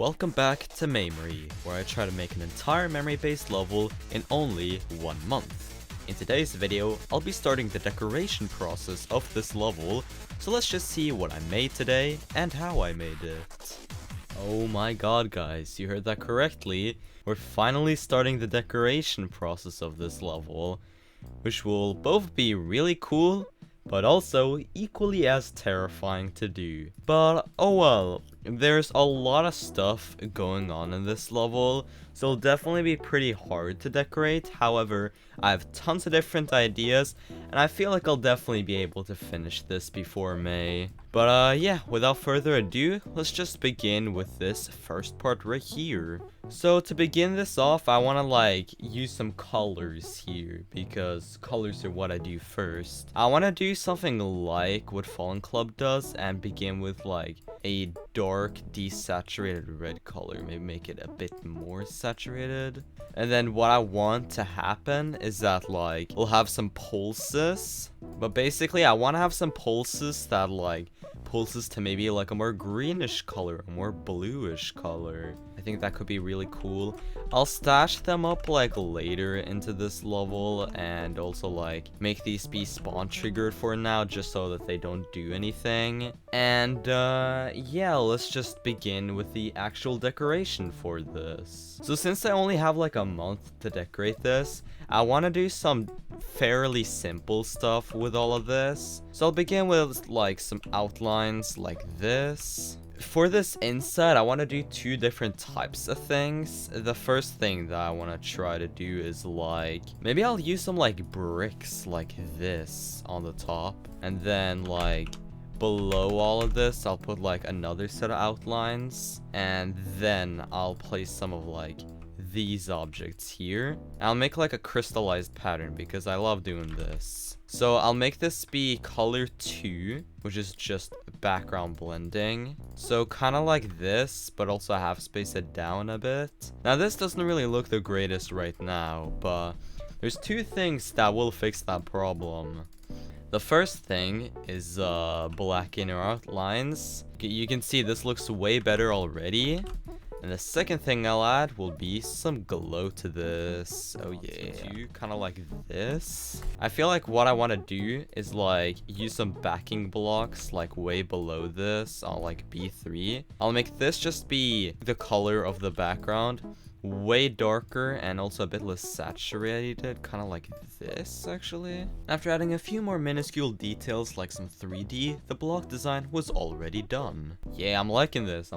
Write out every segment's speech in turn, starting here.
Welcome back to Maymory, where I try to make an entire memory-based level in only 1 month. In today's video, I'll be starting the decoration process of this level, so let's just see what I made today and how I made it. Oh my god guys, you heard that correctly. We're finally starting the decoration process of this level, which will both be really cool, but also equally as terrifying to do. But oh well, there's a lot of stuff going on in this level, so it'll definitely be pretty hard to decorate. However, I have tons of different ideas, and I feel like I'll definitely be able to finish this before May. But yeah, without further ado, let's just begin with this first part right here. So to begin this off, I want to use some colors here, because colors are what I do first. I want to do something like what Fallen Club does and begin with a dark desaturated red color, maybe make it a bit more saturated. And then what I want to happen is that we'll have some pulses, but basically I want to have some pulses that pulses to maybe a more greenish color, a more bluish color. I think that could be really cool. I'll stash them up later into this level, and also make these be spawn triggered for now, just so that they don't do anything. And yeah, let's just begin with the actual decoration for this. So since I only have a month to decorate this, I want to do some fairly simple stuff with all of this. So I'll begin with some outlines like this. For this inside, I want to do two different types of things. The first thing that I want to try to do is maybe I'll use some bricks like this on the top, and then below all of this I'll put another set of outlines, and then I'll place some of these objects here. I'll make a crystallized pattern because I love doing this. So I'll make this be color 2, which is just background blending. So kind of like this, but also half space it down a bit. Now this doesn't really look the greatest right now, but there's two things that will fix that problem. The first thing is black inner outlines. You can see this looks way better already. And the second thing I'll add will be some glow to this. Oh yeah. Kind of like this. I feel like what I want to do is use some backing blocks way below this on B3. I'll make this just be the color of the background. Way darker and also a bit less saturated, kind of like this actually. After adding a few more minuscule details like some 3D, the block design was already done. Yeah, I'm liking this,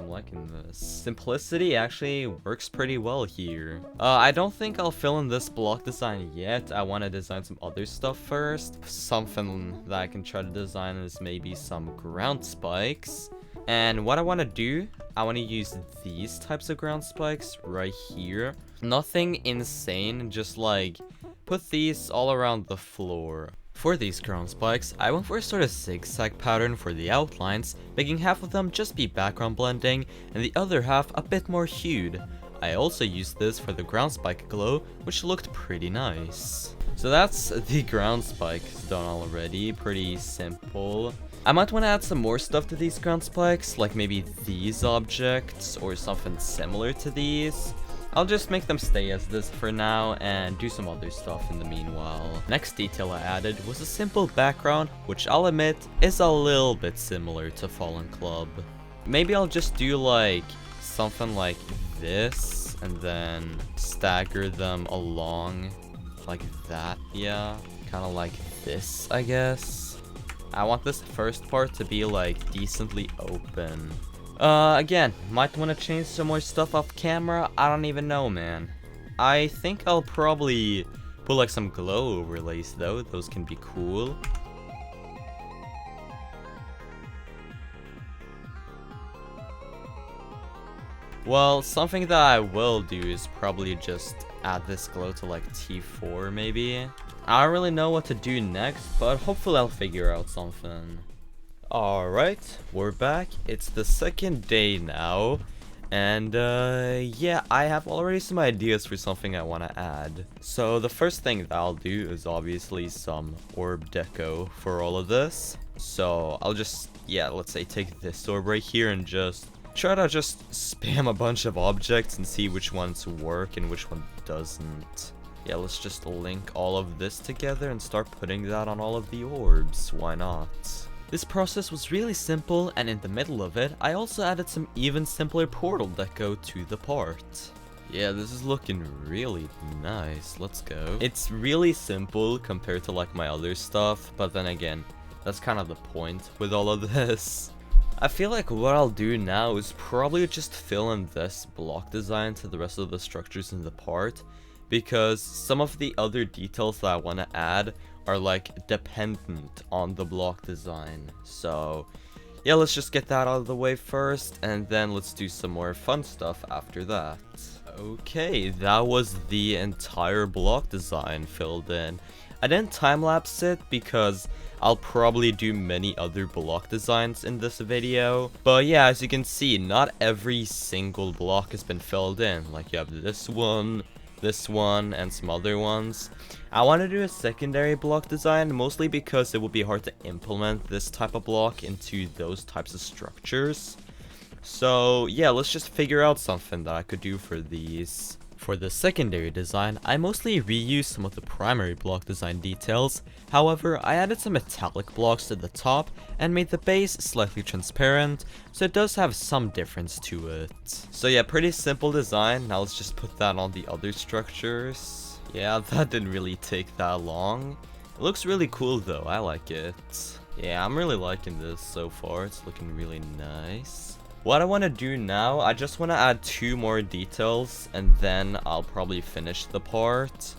Simplicity actually works pretty well here. I don't think I'll fill in this block design yet. I want to design some other stuff first. Something that I can try to design is maybe some ground spikes. And what I want to do, I want to use these types of ground spikes right here. Nothing insane, just put these all around the floor. For these ground spikes, I went for a sort of zigzag pattern for the outlines, making half of them just be background blending and the other half a bit more hued. I also used this for the ground spike glow, which looked pretty nice. So that's the ground spikes done already, pretty simple. I might want to add some more stuff to these ground spikes, like maybe these objects or something similar to these. I'll just make them stay as this for now and do some other stuff in the meanwhile. Next detail I added was a simple background, which I'll admit is a little bit similar to Fallen Club. Maybe I'll just do something like this and then stagger them along like that. Yeah, kind of like this, I guess. I want this first part to be decently open. Again, might want to change some more stuff off camera. I don't even know, man. I think I'll probably put some glow overlays though. Those can be cool. Well, something that I will do is probably just add this glow to T4 maybe. I don't really know what to do next, but hopefully I'll figure out something. Alright, we're back. It's the second day now. And yeah, I have already some ideas for something I want to add. So the first thing that I'll do is obviously some orb deco for all of this. So I'll just, yeah, let's say take this orb right here and just try to just spam a bunch of objects and see which ones work and which one doesn't. Yeah, let's just link all of this together and start putting that on all of the orbs. Why not? This process was really simple, and in the middle of it, I also added some even simpler portal deco to the part. Yeah, this is looking really nice. Let's go. It's really simple compared to like my other stuff, but then again, that's kind of the point with all of this. I feel like what I'll do now is probably just fill in this block design to the rest of the structures in the part, because some of the other details that I want to add are like dependent on the block design. So yeah, let's just get that out of the way first, and then let's do some more fun stuff after that. Okay, that was the entire block design filled in. I didn't time-lapse it because I'll probably do many other block designs in this video. But yeah, as you can see, not every single block has been filled in. Like you have this one, and some other ones. I want to do a secondary block design, mostly because it would be hard to implement this type of block into those types of structures. So yeah, let's just figure out something that I could do for these. For the secondary design, I mostly reused some of the primary block design details. However, I added some metallic blocks to the top and made the base slightly transparent, so it does have some difference to it. So yeah, pretty simple design. Now let's just put that on the other structures. Yeah, that didn't really take that long. It looks really cool though, I like it. Yeah, I'm really liking this so far, it's looking really nice. What I want to do now, I just want to add 2 more details, and then I'll probably finish the part.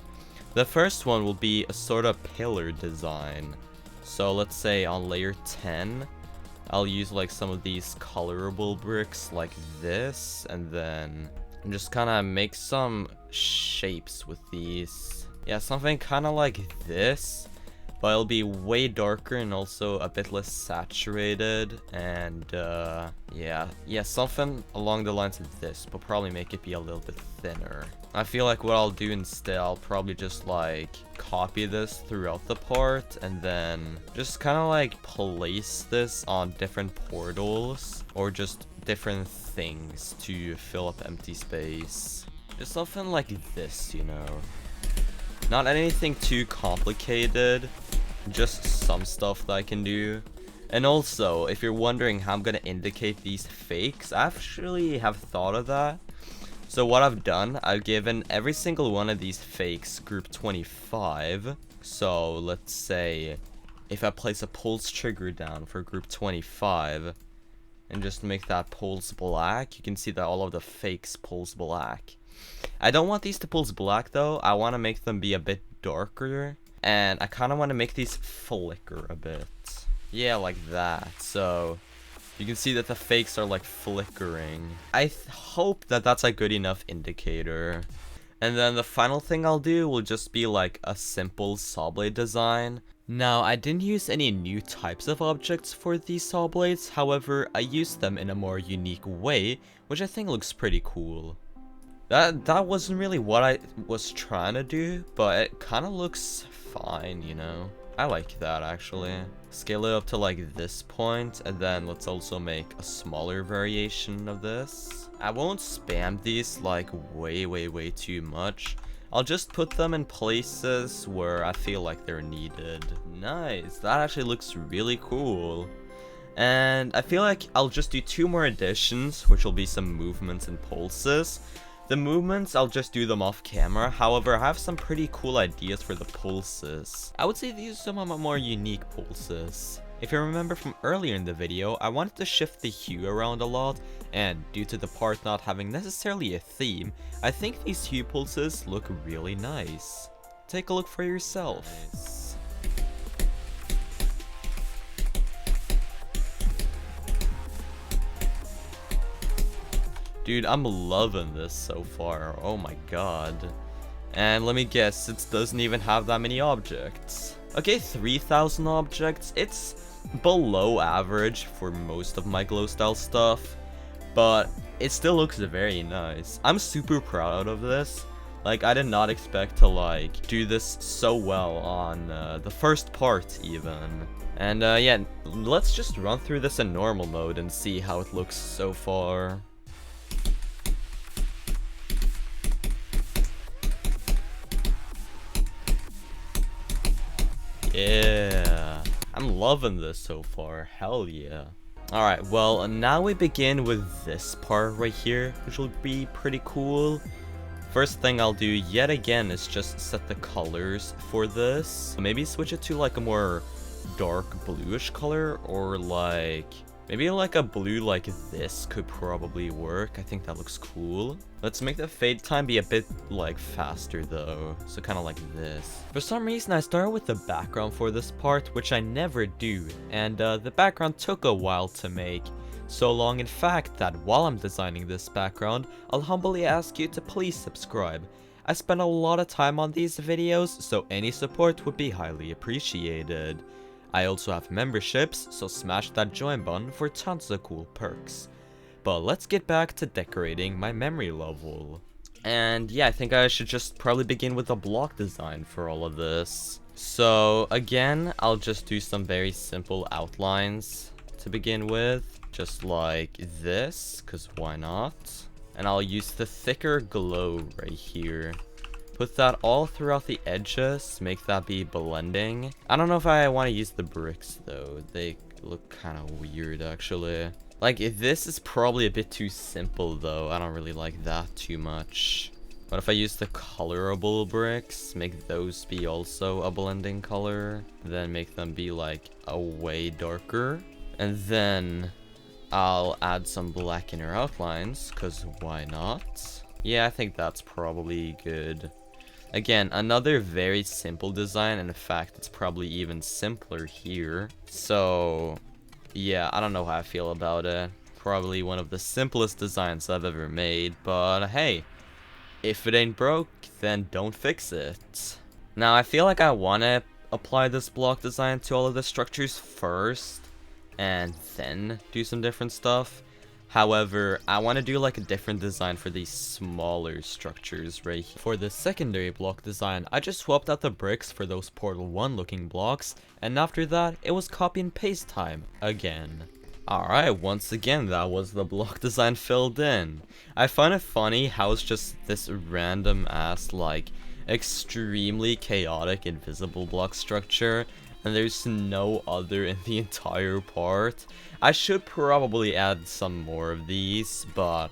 The first one will be a sort of pillar design. So let's say on layer 10, I'll use like some of these colorable bricks like this, and then just kind of make some shapes with these. Yeah, something kind of like this. But it'll be way darker and also a bit less saturated, and yeah, something along the lines of this, but probably make it be a little bit thinner. I feel like what I'll do instead, I'll probably just like copy this throughout the part, and then just kind of like place this on different portals, or just different things to fill up empty space. Just something like this, you know. Not anything too complicated, just some stuff that I can do. And also, if you're wondering how I'm going to indicate these fakes, I actually have thought of that. So what I've done, I've given every single one of these fakes group 25. So let's say, if I place a pulse trigger down for group 25, and just make that pulse black, you can see that all of the fakes pulse black. I don't want these to pulse black though, I want to make them be a bit darker, and I kind of want to make these flicker a bit. Yeah, like that. So you can see that the fakes are like flickering. I hope that that's a good enough indicator. And then the final thing I'll do will just be like a simple saw blade design. Now, I didn't use any new types of objects for these saw blades, however, I used them in a more unique way, which I think looks pretty cool. That wasn't really what I was trying to do, but it kind of looks fine, you know? I like that, actually. Scale it up to like this point, and then let's also make a smaller variation of this. I won't spam these like way too much. I'll just put them in places where I feel like they're needed. Nice, that actually looks really cool. And I feel like I'll just do 2 more additions, which will be some movements and pulses. The movements, I'll just do them off camera. However, I have some pretty cool ideas for the pulses. I would say these are some of my more unique pulses. If you remember from earlier in the video, I wanted to shift the hue around a lot, and due to the part not having necessarily a theme, I think these hue pulses look really nice. Take a look for yourself. Nice. Dude, I'm loving this so far. Oh my god. And let me guess, it doesn't even have that many objects. Okay, 3,000 objects. It's below average for most of my glow style stuff, but it still looks very nice. I'm super proud of this. Like, I did not expect to, like, do this so well on the first part, even. And, yeah, let's just run through this in normal mode and see how it looks so far. Yeah, I'm loving this so far, hell yeah. Alright, well, now we begin with this part right here, which will be pretty cool. First thing I'll do yet again is just set the colors for this. Maybe switch it to like a more dark bluish color, or like maybe like a blue like this could probably work. I think that looks cool. Let's make the fade time be a bit like faster though, so kind of like this. For some reason I started with the background for this part, which I never do, and the background took a while to make. So long in fact that while I'm designing this background, I'll humbly ask you to please subscribe. I spend a lot of time on these videos, so any support would be highly appreciated. I also have memberships, so smash that join button for tons of cool perks. But let's get back to decorating my memory level. And yeah, I think I should just probably begin with a block design for all of this. So again, I'll just do some very simple outlines to begin with. Just like this, because why not? And I'll use the thicker glow right here. Put that all throughout the edges, make that be blending. I don't know if I want to use the bricks though. They look kind of weird actually. Like, this is probably a bit too simple though. I don't really like that too much. But if I use the colorable bricks, make those be also a blending color, then make them be like a way darker. And then I'll add some black inner outlines, because why not? Yeah, I think that's probably good. Again, another very simple design, and in fact, it's probably even simpler here. So, yeah, I don't know how I feel about it. Probably one of the simplest designs I've ever made, but hey, if it ain't broke, then don't fix it. Now, I feel like I want to apply this block design to all of the structures first, and then do some different stuff. However, I want to do like a different design for these smaller structures right here. For the secondary block design, I just swapped out the bricks for those Portal 1 looking blocks, and after that, it was copy and paste time again. Alright, once again, that was the block design filled in. I find it funny how it's just this random ass, like, extremely chaotic invisible block structure, and there's no other in the entire part. I should probably add some more of these, but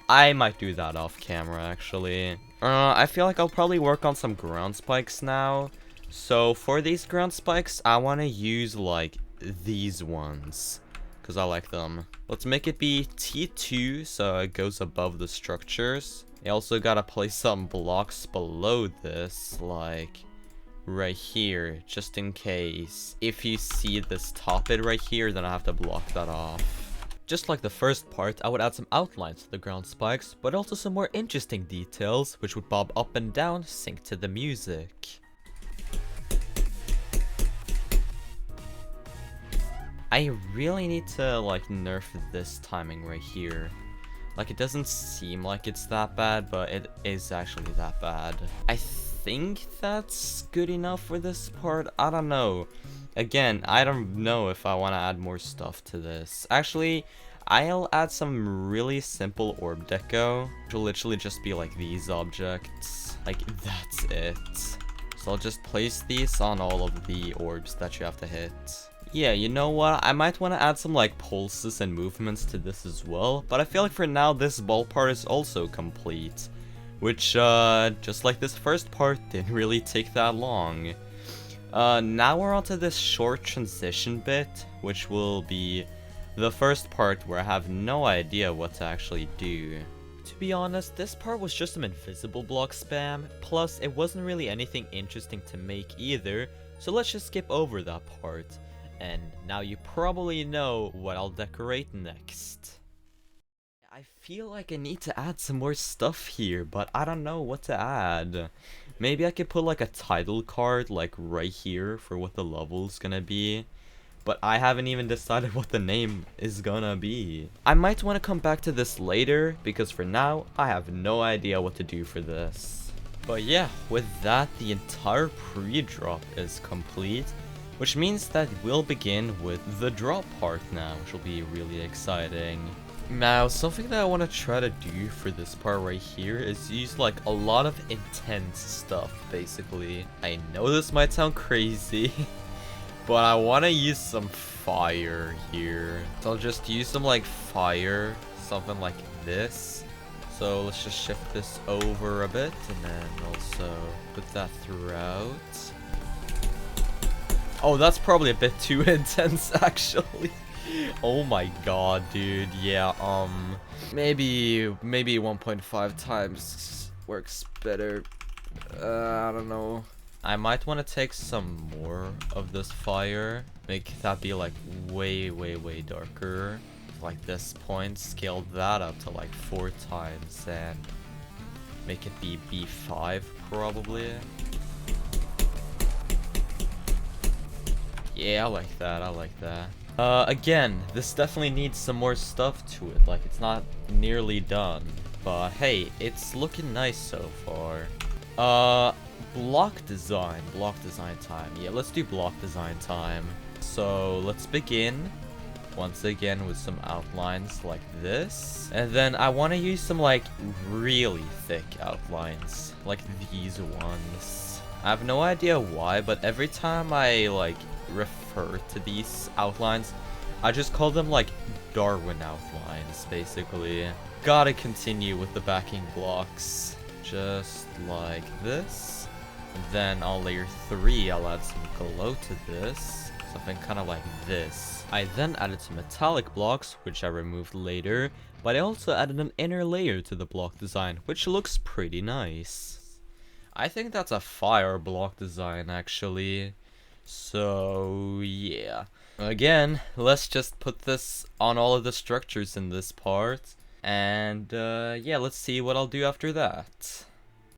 I might do that off camera actually. I feel like I'll probably work on some ground spikes now. So for these ground spikes, I want to use like these ones, because I like them. Let's make it be T2 so it goes above the structures. I also gotta place some blocks below this, like right here, just in case. If you see this top bit right here, then I have to block that off. Just like the first part, I would add some outlines to the ground spikes, but also some more interesting details, which would bob up and down, sync to the music. I really need to like nerf this timing right here. Like, it doesn't seem like it's that bad, but it is actually that bad. I think that's good enough for this part. I don't know. Again, I don't know if I want to add more stuff to this. Actually, I'll add some really simple orb deco, which will literally just be like these objects. Like, that's it. So I'll just place these on all of the orbs that you have to hit. Yeah, you know what? I might want to add some like pulses and movements to this as well, but I feel like for now this ball part is also complete. Which, just like this first part, didn't really take that long. Now we're on to this short transition bit, which will be the first part where I have no idea what to actually do. To be honest, this part was just some invisible block spam, plus it wasn't really anything interesting to make either, so let's just skip over that part. And now you probably know what I'll decorate next. I feel like I need to add some more stuff here, but I don't know what to add. Maybe I could put like a title card like right here for what the level's gonna be. But I haven't even decided what the name is gonna be. I might want to come back to this later, because for now, I have no idea what to do for this. But yeah, with that, the entire pre-drop is complete, which means that we'll begin with the drop part now, which will be really exciting. Now, something that I want to try to do for this part right here is use like a lot of intense stuff, basically. I know this might sound crazy, but I want to use some fire here. So I'll just use some like fire, something like this. So let's just shift this over a bit and then also put that throughout. Oh, that's probably a bit too intense actually. Oh my god, dude. Yeah, maybe 1.5 times works better. I don't know. I might want to take some more of this fire, make that be like way darker. Like this point, scale that up to like 4 times and make it be B5 probably. Yeah, I like that, I like that. Again, this definitely needs some more stuff to it, like it's not nearly done. But hey, it's looking nice so far. Block design time. Yeah, let's do block design time. So let's begin once again with some outlines like this. And then I want to use some like really thick outlines, like these ones. I have no idea why, but every time I like refer to these outlines, I just call them like Darwin outlines, basically. Gotta continue with the backing blocks, just like this. And then on layer 3, I'll add some glow to this, something kind of like this. I then added some metallic blocks, which I removed later, but I also added an inner layer to the block design, which looks pretty nice. I think that's a fire block design, actually. So, yeah. Again, let's just put this on all of the structures in this part. And, yeah, let's see what I'll do after that.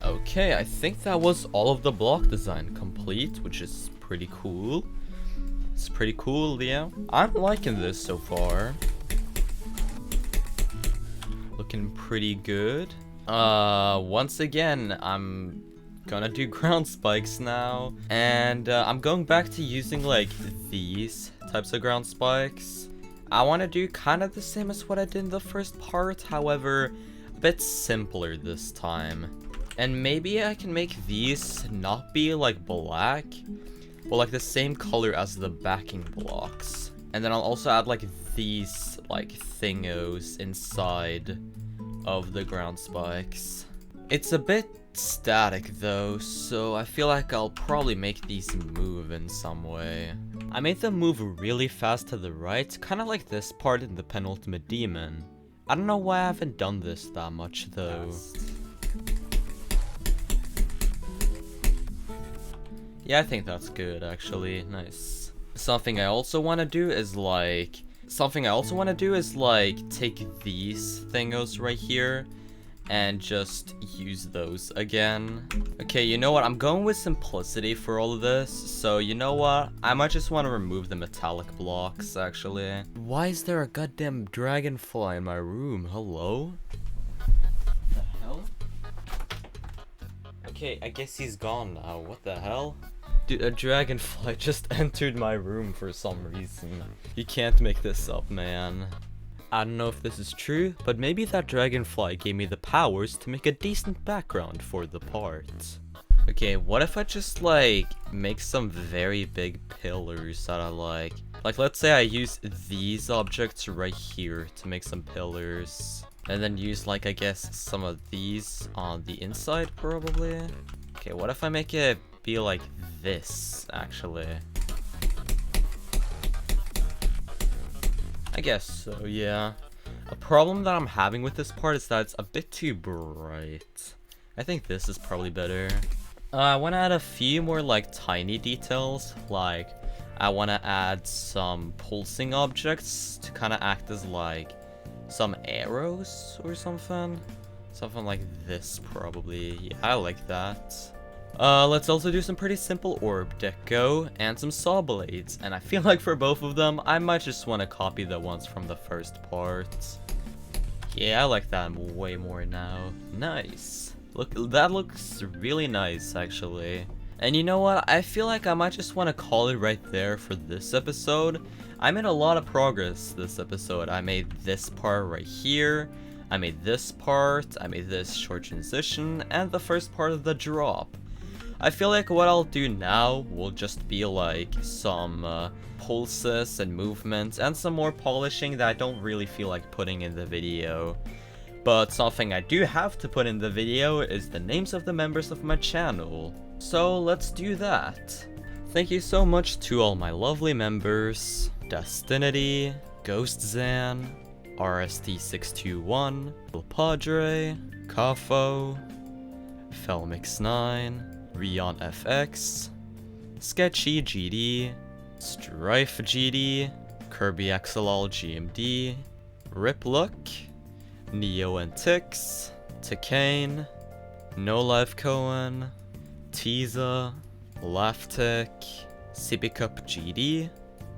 Okay, I think that was all of the block design complete, which is pretty cool. It's pretty cool, yeah. I'm liking this so far. Looking pretty good. Once again, I'm gonna do ground spikes now, and I'm going back to using like these types of ground spikes. I want to do kind of the same as what I did in the first part, however a bit simpler this time. And maybe I can make these not be like black, but like the same color as the backing blocks. And then I'll also add like these like thingos inside of the ground spikes. It's a bit static though, so I feel like I'll probably make these move in some way. I made them move really fast to the right, kind of like this part in the penultimate demon. I don't know why I haven't done this that much though. Yeah, I think that's good actually. Nice. Something I also want to do is like take these thingos right here and just use those again. Okay, you know what? I'm going with simplicity for all of this. So, you know what? I might just want to remove the metallic blocks, actually. Why is there a goddamn dragonfly in my room? Hello? The hell? Okay, I guess he's gone now. What the hell? Dude, a dragonfly just entered my room for some reason. You can't make this up, man. I don't know if this is true, but maybe that dragonfly gave me the powers to make a decent background for the part. Okay, what if I just like make some very big pillars that I like? Like let's say I use these objects right here to make some pillars. And then use like I guess some of these on the inside probably. Okay, what if I make it be like this actually? I guess so, yeah. A problem that I'm having with this part is that it's a bit too bright. I think this is probably better. I want to add a few more like tiny details, like I want to add some pulsing objects to kind of act as like some arrows or something. Something like this probably. Yeah, I like that. Let's also do some pretty simple orb deco and some saw blades, and I feel like for both of them, I might just want to copy the ones from the first part. Yeah, I like that way more now. Nice. Look, that looks really nice, actually. And you know what? I feel like I might just want to call it right there for this episode. I made a lot of progress this episode. I made this part right here. I made this part. I made this short transition. And the first part of the drop. I feel like what I'll do now will just be like some pulses and movements and some more polishing that I don't really feel like putting in the video. But something I do have to put in the video is the names of the members of my channel. So let's do that. Thank you so much to all my lovely members: Destinity, GhostZan, RST621, El Padre, Kafo, Felmix9, Rion FX, Sketchy GD, Strife GD, Kirby XLL GMD, Riplook, Neo and Tix, Takane, No Life Cohen, Tiza, Laftek, Sibicup GD,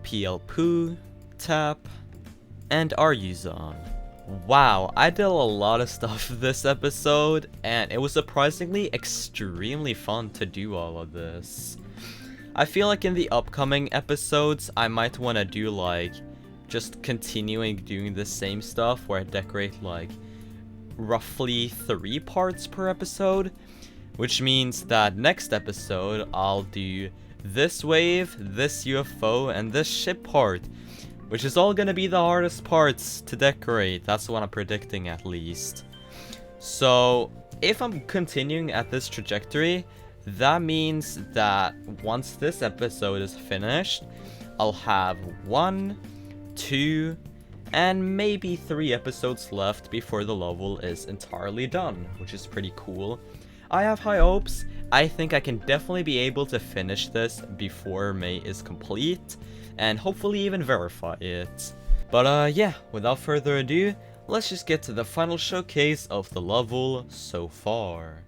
PL Poo, Tap, and Aryuzan. Wow, I did a lot of stuff this episode, and it was surprisingly extremely fun to do all of this. I feel like in the upcoming episodes, I might want to do like, just continuing doing the same stuff where I decorate like, roughly 3 parts per episode. Which means that next episode, I'll do this wave, this UFO, and this ship part. Which is all gonna be the hardest parts to decorate. That's what I'm predicting, at least. So, if I'm continuing at this trajectory, that means that once this episode is finished, I'll have 1, 2, and maybe 3 episodes left before the level is entirely done, which is pretty cool. I have high hopes. I think I can definitely be able to finish this before May is complete, and hopefully even verify it. But yeah, without further ado, let's just get to the final showcase of the level so far.